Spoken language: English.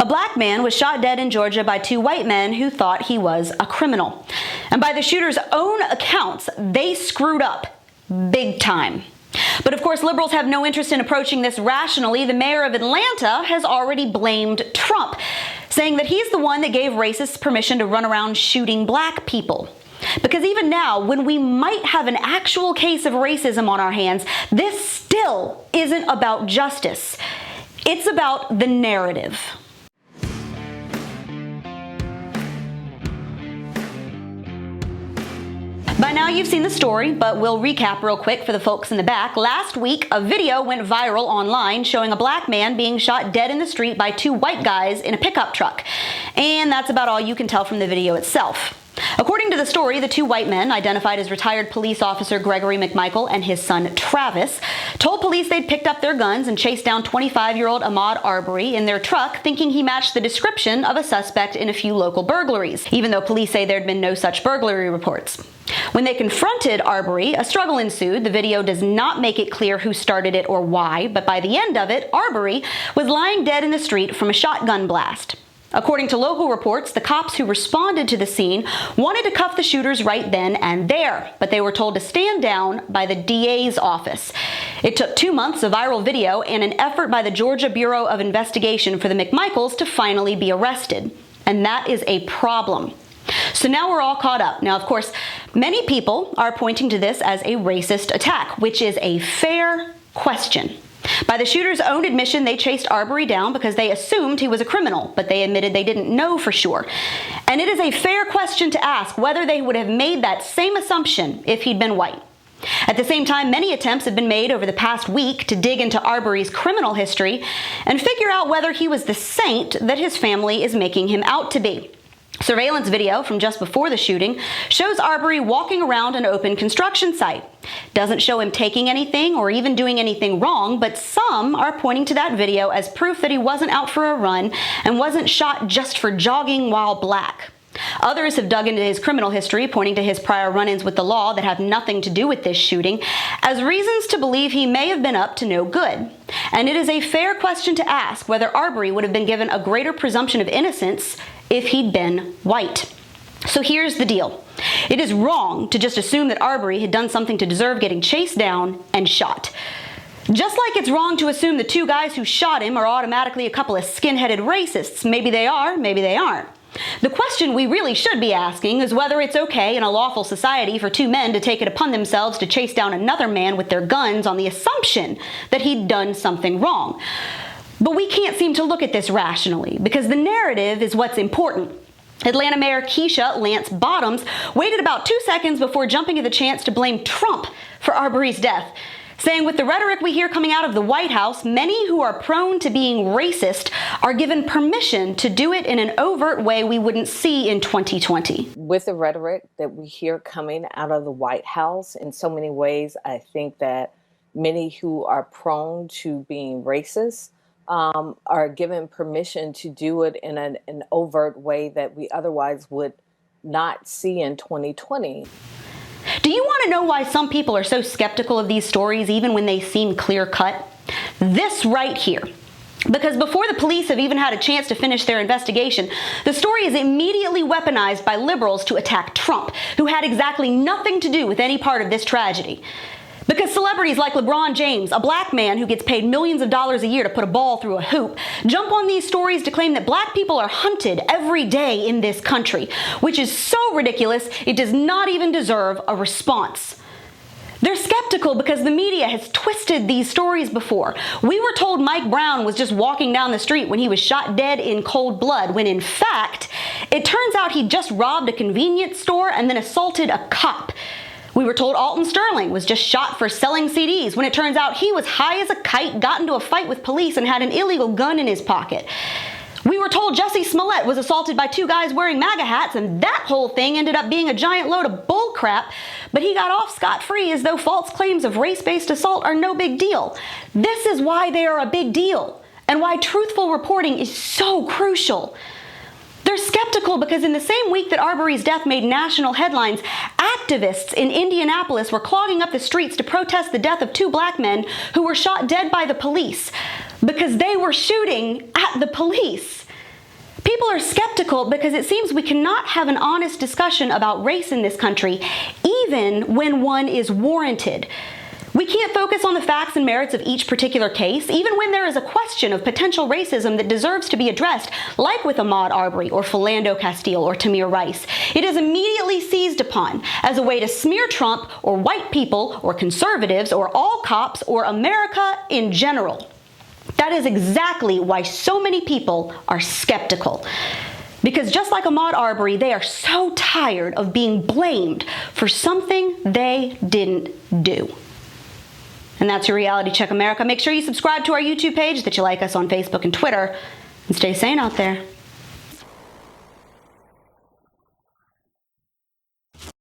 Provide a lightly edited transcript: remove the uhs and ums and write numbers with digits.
A black man was shot dead in Georgia by two white men who thought he was a criminal. And by the shooter's own accounts, they screwed up big time. But of course, liberals have no interest in approaching this rationally. The mayor of Atlanta has already blamed Trump, saying that he's the one that gave racists permission to run around shooting black people. Because even now, when we might have an actual case of racism on our hands, this still isn't about justice. It's about the narrative. By now you've seen the story, but we'll recap real quick for the folks in the back. Last week, a video went viral online showing a black man being shot dead in the street by two white guys in a pickup truck. And that's about all you can tell from the video itself. According to the story, the two white men, identified as retired police officer Gregory McMichael and his son Travis, told police they'd picked up their guns and chased down 25-year-old Ahmaud Arbery in their truck, thinking he matched the description of a suspect in a few local burglaries, even though police say there'd been no such burglary reports. When they confronted Arbery, a struggle ensued. The video does not make it clear who started it or why, but by the end of it, Arbery was lying dead in the street from a shotgun blast. According to local reports, the cops who responded to the scene wanted to cuff the shooters right then and there, but they were told to stand down by the DA's office. It took 2 months of viral video and an effort by the Georgia Bureau of Investigation for the McMichaels to finally be arrested. And that is a problem. So now we're all caught up. Now, of course, many people are pointing to this as a racist attack, which is a fair question. By the shooter's own admission, they chased Arbery down because they assumed he was a criminal, but they admitted they didn't know for sure. And it is a fair question to ask whether they would have made that same assumption if he'd been white. At the same time, many attempts have been made over the past week to dig into Arbery's criminal history and figure out whether he was the saint that his family is making him out to be. Surveillance video from just before the shooting shows Arbery walking around an open construction site. Doesn't show him taking anything or even doing anything wrong, but some are pointing to that video as proof that he wasn't out for a run and wasn't shot just for jogging while black. Others have dug into his criminal history, pointing to his prior run-ins with the law that have nothing to do with this shooting, as reasons to believe he may have been up to no good. And it is a fair question to ask whether Arbery would have been given a greater presumption of innocence if he'd been white. So here's the deal. It is wrong to just assume that Arbery had done something to deserve getting chased down and shot. Just like it's wrong to assume the two guys who shot him are automatically a couple of skin-headed racists. Maybe they are, maybe they aren't. The question we really should be asking is whether it's okay in a lawful society for two men to take it upon themselves to chase down another man with their guns on the assumption that he'd done something wrong. But we can't seem to look at this rationally, because the narrative is what's important. Atlanta Mayor Keisha Lance Bottoms waited about 2 seconds before jumping at the chance to blame Trump for Arbery's death, saying with the rhetoric we hear coming out of the White House, many who are prone to being racist are given permission to do it in an overt way we wouldn't see in 2020. With the rhetoric that we hear coming out of the White House, in so many ways, I think that many who are prone to being racist are given permission to do it in an overt way that we otherwise would not see in 2020. Do you want to know why some people are so skeptical of these stories even when they seem clear-cut? This right here. Because before the police have even had a chance to finish their investigation, the story is immediately weaponized by liberals to attack Trump, who had exactly nothing to do with any part of this tragedy. Because celebrities like LeBron James, a black man who gets paid millions of dollars a year to put a ball through a hoop, jump on these stories to claim that black people are hunted every day in this country, which is so ridiculous it does not even deserve a response. They're skeptical because the media has twisted these stories before. We were told Mike Brown was just walking down the street when he was shot dead in cold blood, when in fact, it turns out he just robbed a convenience store and then assaulted a cop. We were told Alton Sterling was just shot for selling CDs, when it turns out he was high as a kite, got into a fight with police, and had an illegal gun in his pocket. We were told Jussie Smollett was assaulted by two guys wearing MAGA hats, and that whole thing ended up being a giant load of bull crap, but he got off scot-free as though false claims of race-based assault are no big deal. This is why they are a big deal, and why truthful reporting is so crucial. They're skeptical because in the same week that Arbery's death made national headlines, activists in Indianapolis were clogging up the streets to protest the death of two black men who were shot dead by the police because they were shooting at the police. People are skeptical because it seems we cannot have an honest discussion about race in this country, even when one is warranted. We can't focus on the facts and merits of each particular case, even when there is a question of potential racism that deserves to be addressed, like with Ahmaud Arbery or Philando Castile or Tamir Rice. It is immediately seized upon as a way to smear Trump or white people or conservatives or all cops or America in general. That is exactly why so many people are skeptical. Because just like Ahmaud Arbery, they are so tired of being blamed for something they didn't do. And that's your Reality Check America. Make sure you subscribe to our YouTube page, that you like us on Facebook and Twitter, and stay sane out there.